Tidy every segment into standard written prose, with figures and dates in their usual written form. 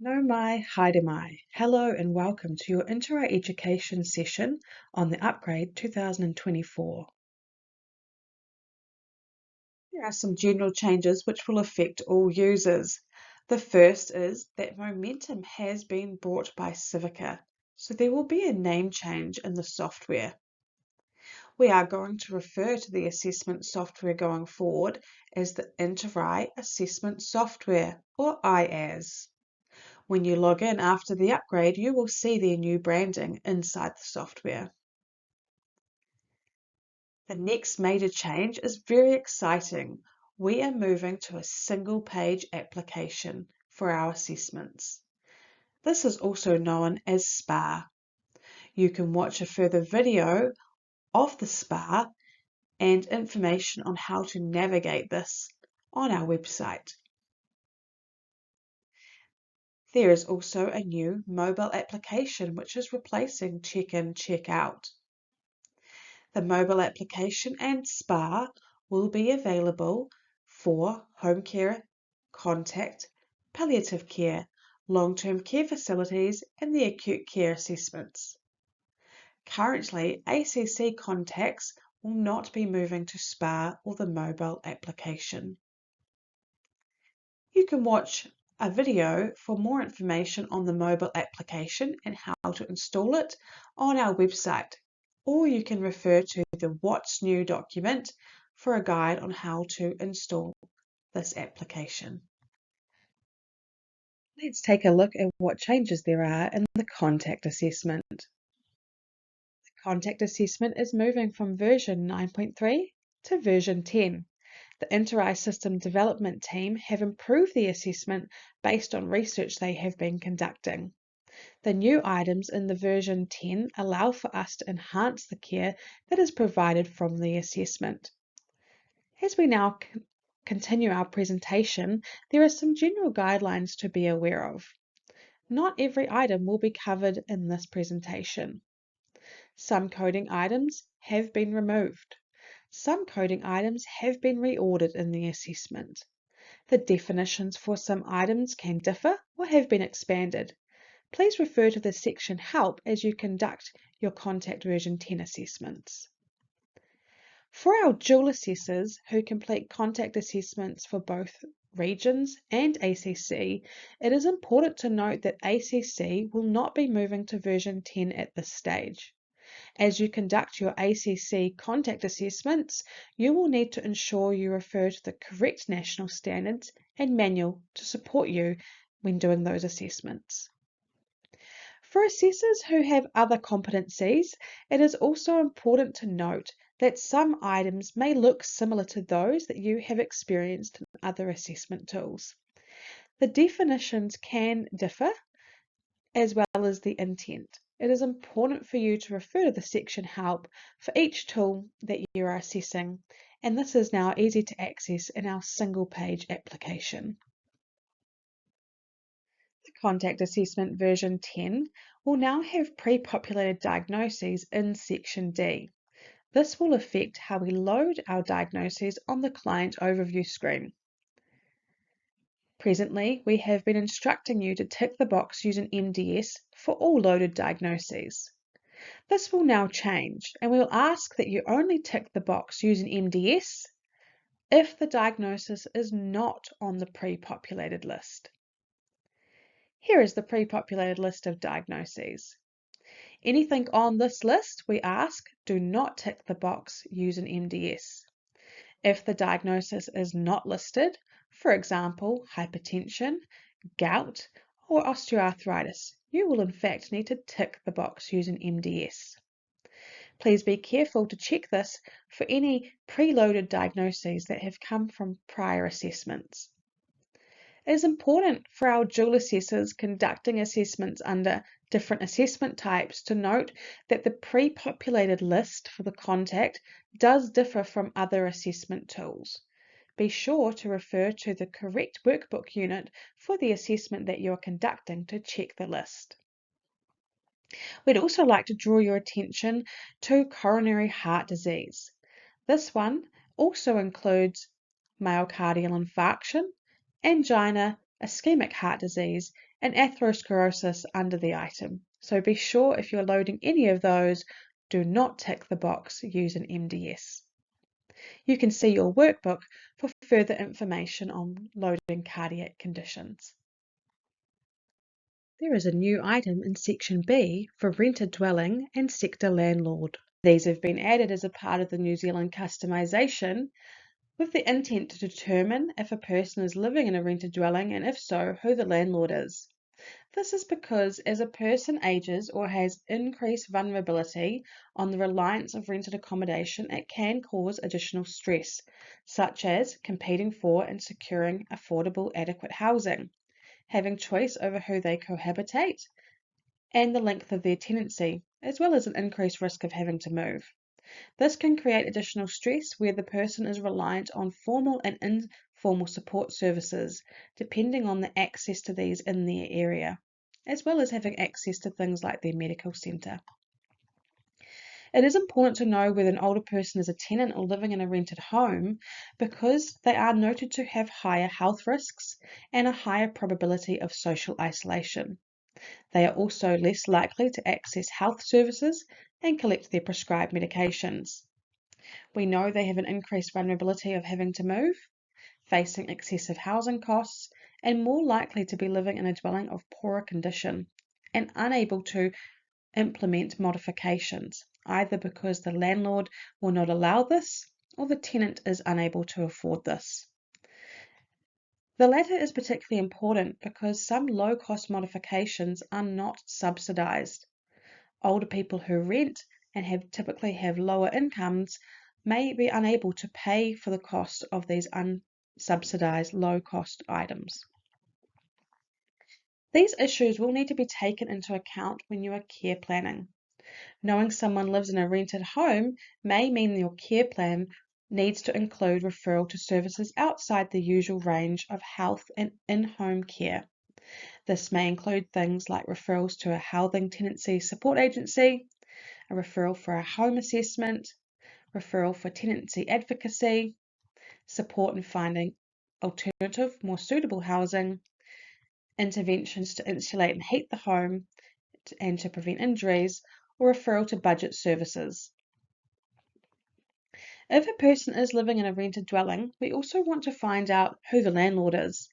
No mai, haere mai. Hello and welcome to your Intro Education session on the Upgrade 2024. There are some general changes which will affect all users. The first is that Momentum has been bought by Civica, so there will be a name change in the software. We are going to refer to the assessment software going forward as the Intro Assessment Software, or IAS. When you log in after the upgrade, you will see their new branding inside the software. The next major change is very exciting. We are moving to a single page application for our assessments. This is also known as SPA. You can watch a further video of the SPA and information on how to navigate this on our website. There is also a new mobile application which is replacing check-in, check-out. The mobile application and SPA will be available for home care, contact, palliative care, long-term care facilities and the acute care assessments. Currently, ACC contacts will not be moving to SPA or the mobile application. You can watch a video for more information on the mobile application and how to install it on our website, or you can refer to the What's New document for a guide on how to install this application. Let's take a look at what changes there are in the contact assessment. The contact assessment is moving from version 9.3 to version 10. The Intro System Development team have improved the assessment based on research they have been conducting. The new items in the version 10 allow for us to enhance the care that is provided from the assessment. As we now continue our presentation, there are some general guidelines to be aware of. Not every item will be covered in this presentation. Some coding items have been removed. Some coding items have been reordered in the assessment. The definitions for some items can differ or have been expanded. Please refer to the section Help as you conduct your Contact version 10 assessments. For our dual assessors who complete contact assessments for both regions and ACC, it is important to note that ACC will not be moving to version 10 at this stage. As you conduct your ACC contact assessments, you will need to ensure you refer to the correct national standards and manual to support you when doing those assessments. For assessors who have other competencies, it is also important to note that some items may look similar to those that you have experienced in other assessment tools. The definitions can differ as well as the intent. It is important for you to refer to the section Help for each tool that you are assessing, and this is now easy to access in our single page application. The Contact Assessment version 10 will now have pre-populated diagnoses in section D. This will affect how we load our diagnoses on the client overview screen. Presently, we have been instructing you to tick the box using MDS for all loaded diagnoses. This will now change, and we will ask that you only tick the box using MDS if the diagnosis is not on the pre-populated list. Here is the pre-populated list of diagnoses. Anything on this list, we ask, do not tick the box using MDS. If the diagnosis is not listed, for example, hypertension, gout, or osteoarthritis, you will in fact need to tick the box using MDS. Please be careful to check this for any preloaded diagnoses that have come from prior assessments. It is important for our dual assessors conducting assessments under different assessment types to note that the pre-populated list for the contact does differ from other assessment tools. Be sure to refer to the correct workbook unit for the assessment that you're conducting to check the list. We'd also like to draw your attention to coronary heart disease. This one also includes myocardial infarction, angina, ischemic heart disease, and atherosclerosis under the item. So be sure if you're loading any of those, do not tick the box use an MDS. You can see your workbook for further information on loading cardiac conditions. There is a new item in Section B for rented dwelling and sector landlord. These have been added as a part of the New Zealand customisation with the intent to determine if a person is living in a rented dwelling and if so, who the landlord is. This is because as a person ages or has increased vulnerability on the reliance of rented accommodation, it can cause additional stress, such as competing for and securing affordable, adequate housing, having choice over who they cohabitate, and the length of their tenancy, as well as an increased risk of having to move. This can create additional stress where the person is reliant on formal and informal support services, depending on the access to these in their area, as well as having access to things like their medical centre. It is important to know whether an older person is a tenant or living in a rented home because they are noted to have higher health risks and a higher probability of social isolation. They are also less likely to access health services and collect their prescribed medications. We know they have an increased vulnerability of having to move, facing excessive housing costs, and more likely to be living in a dwelling of poorer condition and unable to implement modifications, either because the landlord will not allow this or the tenant is unable to afford this. The latter is particularly important because some low-cost modifications are not subsidised. Older people who rent and typically have lower incomes may be unable to pay for the cost of these unsubsidised low-cost items. These issues will need to be taken into account when you are care planning. Knowing someone lives in a rented home may mean your care plan needs to include referral to services outside the usual range of health and in-home care. This may include things like referrals to a housing tenancy support agency, a referral for a home assessment, referral for tenancy advocacy, support in finding alternative, more suitable housing, interventions to insulate and heat the home and to prevent injuries, or referral to budget services. If a person is living in a rented dwelling, we also want to find out who the landlord is.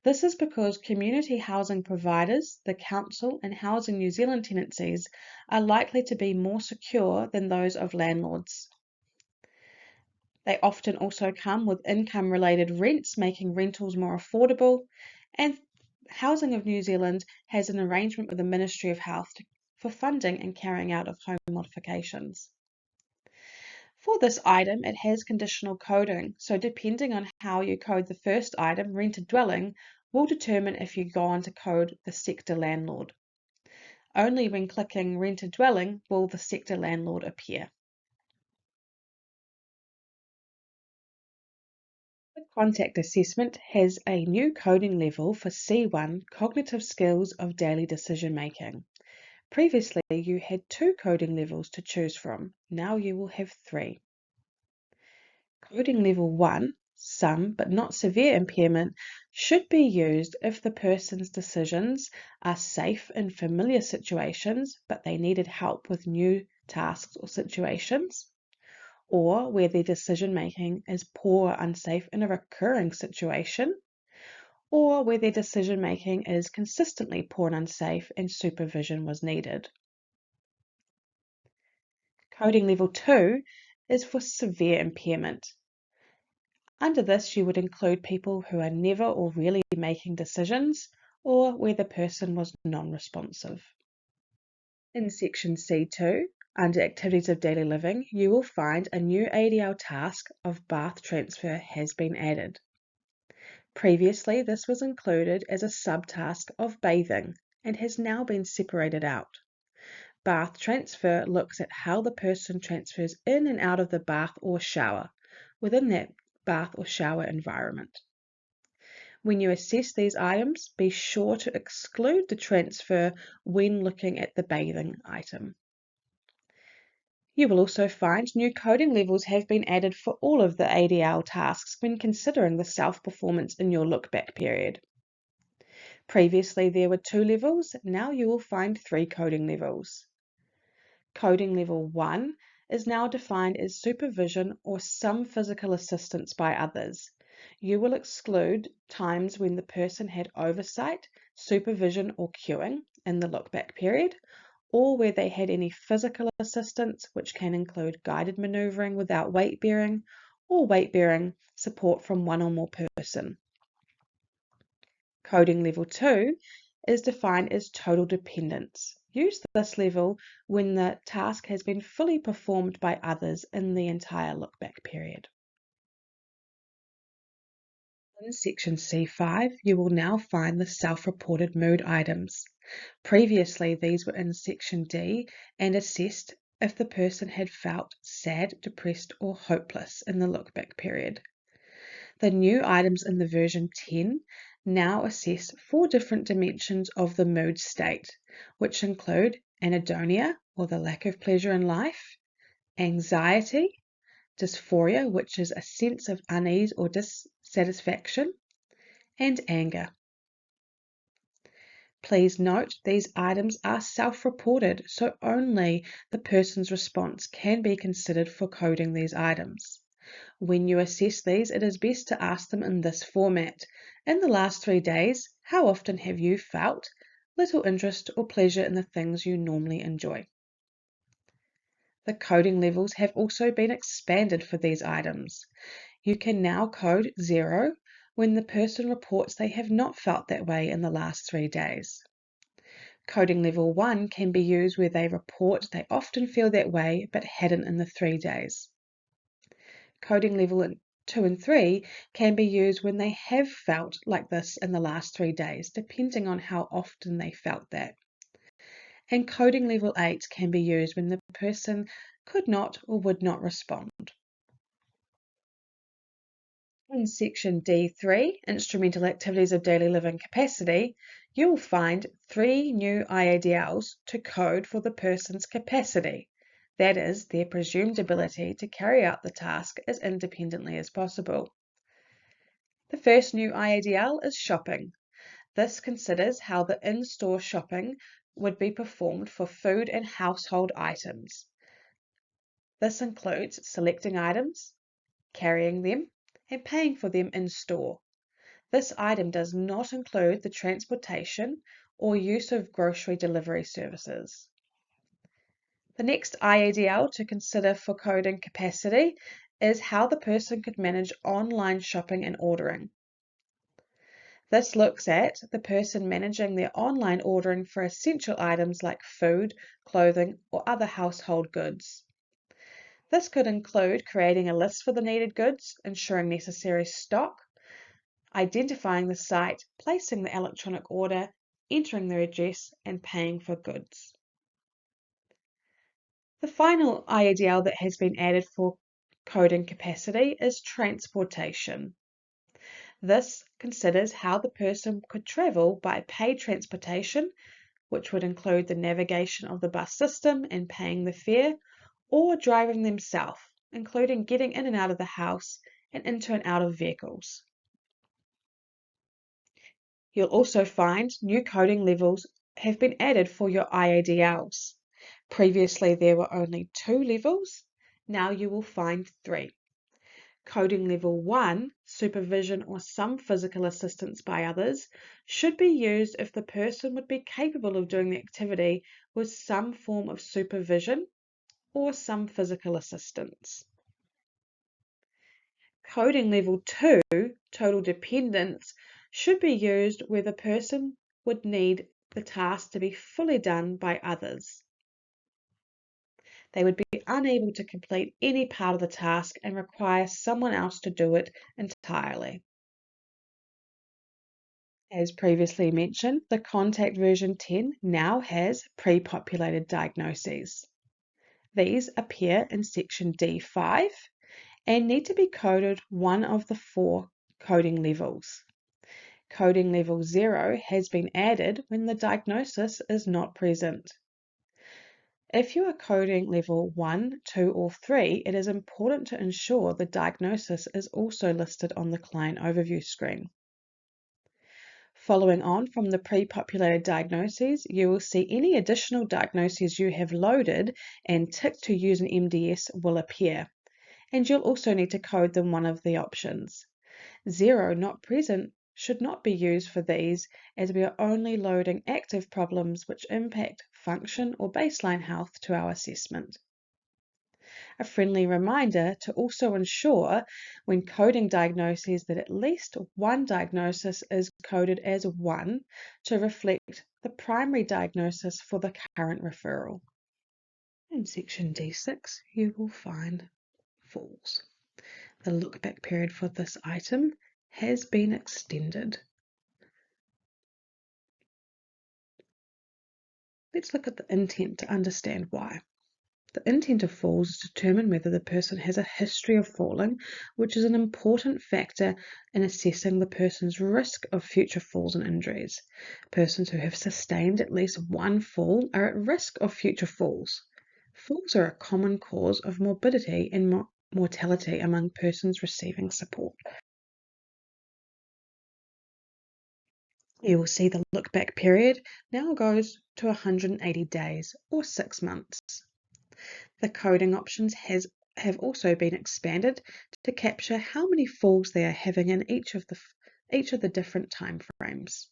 This is because community housing providers, the council and Housing New Zealand tenancies are likely to be more secure than those of landlords. They often also come with income-related rents, making rentals more affordable, and Housing of New Zealand has an arrangement with the Ministry of Health for funding and carrying out of home modifications. For this item, it has conditional coding, so depending on how you code the first item, rented dwelling, will determine if you go on to code the sector landlord. Only when clicking rented dwelling will the sector landlord appear. The contact assessment has a new coding level for C1 cognitive skills of daily decision making. Previously, you had 2 coding levels to choose from. Now you will have 3. Coding level 1, some but not severe impairment, should be used if the person's decisions are safe in familiar situations, but they needed help with new tasks or situations, or where their decision making is poor or unsafe in a recurring situation, or where their decision making is consistently poor and unsafe and supervision was needed. Coding level 2 is for severe impairment. Under this, you would include people who are never or rarely making decisions, or where the person was non-responsive. In section C2, under Activities of Daily Living, you will find a new ADL task of bath transfer has been added. Previously, this was included as a subtask of bathing and has now been separated out. Bath transfer looks at how the person transfers in and out of the bath or shower within that bath or shower environment. When you assess these items, be sure to exclude the transfer when looking at the bathing item. You will also find new coding levels have been added for all of the ADL tasks when considering the self-performance in your look-back period. Previously, there were 2 levels. Now you will find 3 coding levels. Coding level 1 is now defined as supervision or some physical assistance by others. You will exclude times when the person had oversight, supervision, or cueing in the look-back period, or where they had any physical assistance, which can include guided maneuvering without weight bearing, or weight bearing support from one or more person. Coding level 2 is defined as total dependence. Use this level when the task has been fully performed by others in the entire look-back period. In section C5, you will now find the self-reported mood items. Previously, these were in section D and assessed if the person had felt sad, depressed, or hopeless in the look-back period. The new items in the version 10 now assess 4 different dimensions of the mood state, which include anhedonia, or the lack of pleasure in life, anxiety, dysphoria, which is a sense of unease or dissatisfaction, and anger. Please note these items are self-reported, so only the person's response can be considered for coding these items. When you assess these, it is best to ask them in this format. In the last 3 days, how often have you felt little interest or pleasure in the things you normally enjoy? The coding levels have also been expanded for these items. You can now code 0 when the person reports they have not felt that way in the last 3 days. Coding level 1 can be used where they report they often feel that way but hadn't in the 3 days. Coding level 2 and 3 can be used when they have felt like this in the last 3 days, depending on how often they felt that. And coding level 8 can be used when the person could not or would not respond. In section D3, Instrumental Activities of Daily Living Capacity, you will find 3 new IADLs to code for the person's capacity, that is, their presumed ability to carry out the task as independently as possible. The first new IADL is shopping. This considers how the in-store shopping would be performed for food and household items. This includes selecting items, carrying them, and paying for them in store. This item does not include the transportation or use of grocery delivery services. The next IADL to consider for coding capacity is how the person could manage online shopping and ordering. This looks at the person managing their online ordering for essential items like food, clothing, or other household goods. This could include creating a list for the needed goods, ensuring necessary stock, identifying the site, placing the electronic order, entering their address, and paying for goods. The final IADL that has been added for coding capacity is transportation. This considers how the person could travel by paid transportation, which would include the navigation of the bus system and paying the fare, or driving themselves, including getting in and out of the house and into and out of vehicles. You'll also find new coding levels have been added for your IADLs. Previously, there were only 2 levels. Now you will find 3. Coding level 1, supervision or some physical assistance by others, should be used if the person would be capable of doing the activity with some form of supervision or some physical assistance. Coding level 2, total dependence, should be used where the person would need the task to be fully done by others. They would be unable to complete any part of the task and require someone else to do it entirely. As previously mentioned, the Contact version 10 now has pre-populated diagnoses. These appear in section D5 and need to be coded one of the 4 coding levels. Coding level 0 has been added when the diagnosis is not present. If you are coding level 1, 2, or 3, it is important to ensure the diagnosis is also listed on the client overview screen. Following on from the pre-populated diagnoses, you will see any additional diagnoses you have loaded and ticked to use an MDS will appear, and you'll also need to code them one of the options. 0 not present should not be used for these, as we are only loading active problems which impact function or baseline health to our assessment. A friendly reminder to also ensure when coding diagnoses that at least one diagnosis is coded as 1 to reflect the primary diagnosis for the current referral. In section D6, you will find falls. The look-back period for this item has been extended. Let's look at the intent to understand why. The intent of falls is to determine whether the person has a history of falling, which is an important factor in assessing the person's risk of future falls and injuries. Persons who have sustained at least one fall are at risk of future falls. Falls are a common cause of morbidity and mortality among persons receiving support. You will see the look-back period now goes to 180 days or 6 months. The coding options have also been expanded to capture how many falls they are having in each of the different time frames.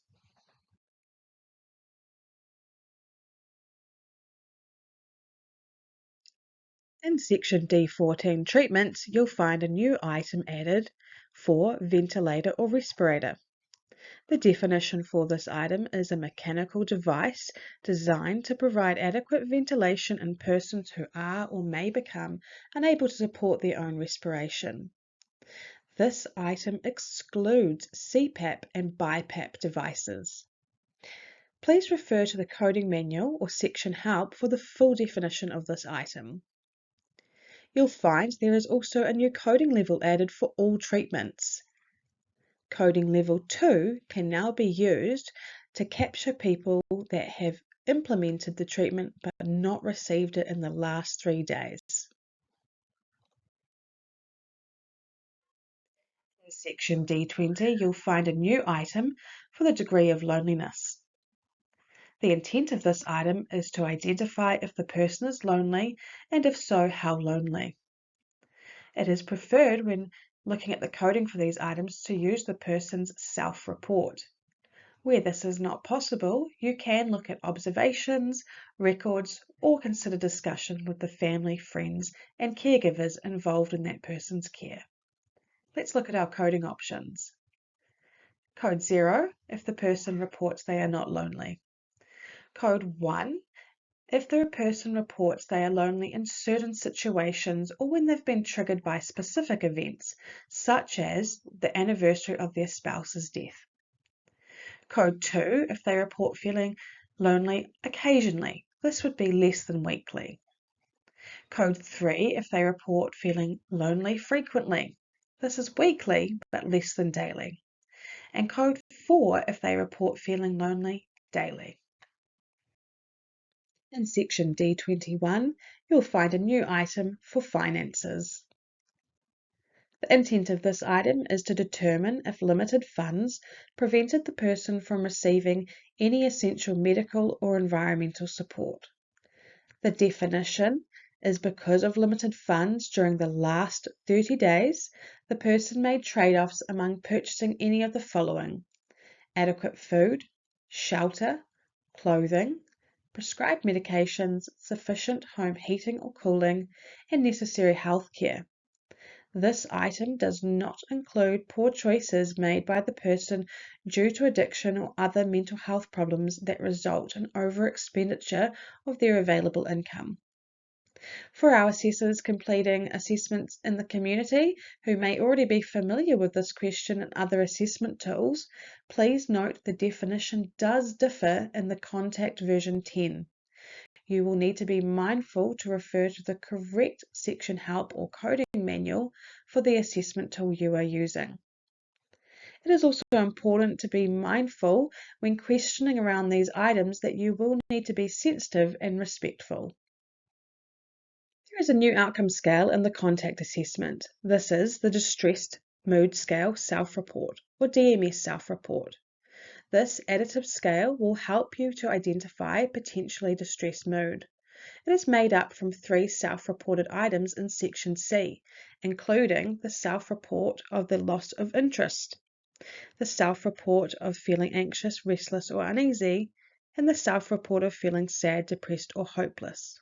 In section D14 treatments, you'll find a new item added for ventilator or respirator. The definition for this item is a mechanical device designed to provide adequate ventilation in persons who are or may become unable to support their own respiration. This item excludes CPAP and BiPAP devices. Please refer to the coding manual or section help for the full definition of this item. You'll find there is also a new coding level added for all treatments. Coding level 2 can now be used to capture people that have implemented the treatment but not received it in the last 3 days. In section D20, you'll find a new item for the degree of loneliness. The intent of this item is to identify if the person is lonely, and if so, how lonely. It is preferred when looking at the coding for these items to use the person's self-report. Where this is not possible, you can look at observations, records, or consider discussion with the family, friends, and caregivers involved in that person's care. Let's look at our coding options. Code 0 if the person reports they are not lonely. Code 1 if the person reports they are lonely in certain situations or when they've been triggered by specific events, such as the anniversary of their spouse's death. Code 2 if they report feeling lonely occasionally. This would be less than weekly. Code 3 if they report feeling lonely frequently. This is weekly but less than daily. And code 4 if they report feeling lonely daily. In section D21, you'll find a new item for finances. The intent of this item is to determine if limited funds prevented the person from receiving any essential medical or environmental support. The definition is because of limited funds during the last 30 days, the person made trade-offs among purchasing any of the following: adequate food, shelter, clothing, prescribed medications, sufficient home heating or cooling, and necessary health care. This item does not include poor choices made by the person due to addiction or other mental health problems that result in over-expenditure of their available income. For our assessors completing assessments in the community who may already be familiar with this question and other assessment tools, please note the definition does differ in the Contact version 10. You will need to be mindful to refer to the correct section help or coding manual for the assessment tool you are using. It is also important to be mindful when questioning around these items that you will need to be sensitive and respectful. There is a new outcome scale in the contact assessment. This is the Distressed Mood Scale Self-Report, or DMS Self-Report. This additive scale will help you to identify potentially distressed mood. It is made up from 3 self-reported items in Section C, including the self-report of the loss of interest, the self-report of feeling anxious, restless, or uneasy, and the self-report of feeling sad, depressed, or hopeless.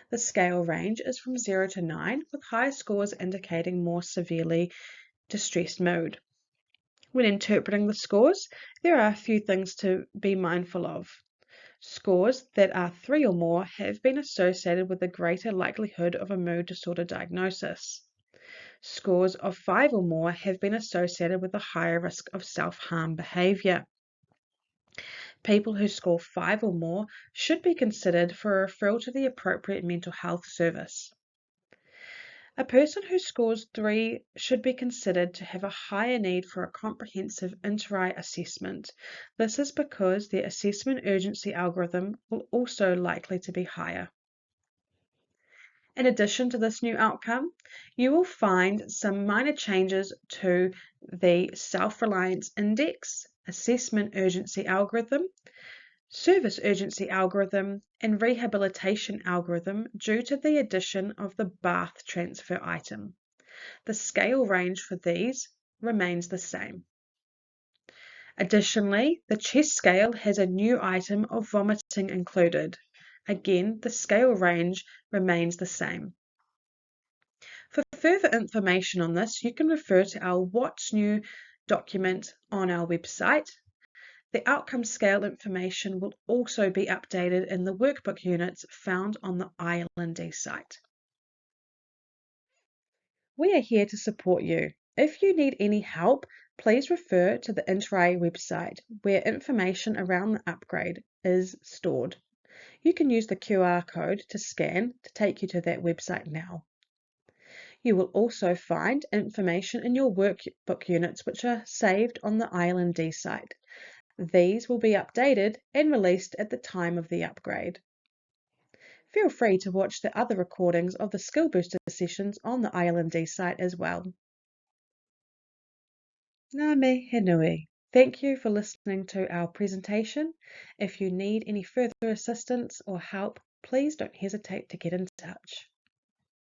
The scale range is from 0 to 9, with high scores indicating more severely distressed mood. When interpreting the scores, there are a few things to be mindful of. Scores that are 3 or more have been associated with a greater likelihood of a mood disorder diagnosis. Scores of 5 or more have been associated with a higher risk of self-harm behaviour. People who score 5 or more should be considered for a referral to the appropriate mental health service. A person who scores 3 should be considered to have a higher need for a comprehensive inter-eye assessment. This is because their assessment urgency algorithm will also likely to be higher. In addition to this new outcome, you will find some minor changes to the self-reliance index, assessment urgency algorithm, service urgency algorithm, and rehabilitation algorithm due to the addition of the bath transfer item. The scale range for these remains the same. Additionally, the chest scale has a new item of vomiting included. Again, the scale range remains the same. For further information on this, you can refer to our What's New document on our website. The outcome scale information will also be updated in the workbook units found on the ILND site. We are here to support you. If you need any help, please refer to the Inter-Eye website where information around the upgrade is stored. You can use the QR code to scan to take you to that website now. You will also find information in your workbook units which are saved on the ILND site. These will be updated and released at the time of the upgrade. Feel free to watch the other recordings of the Skill Booster sessions on the ILND site as well. Ngā me he nui. Thank you for listening to our presentation. If you need any further assistance or help, please don't hesitate to get in touch.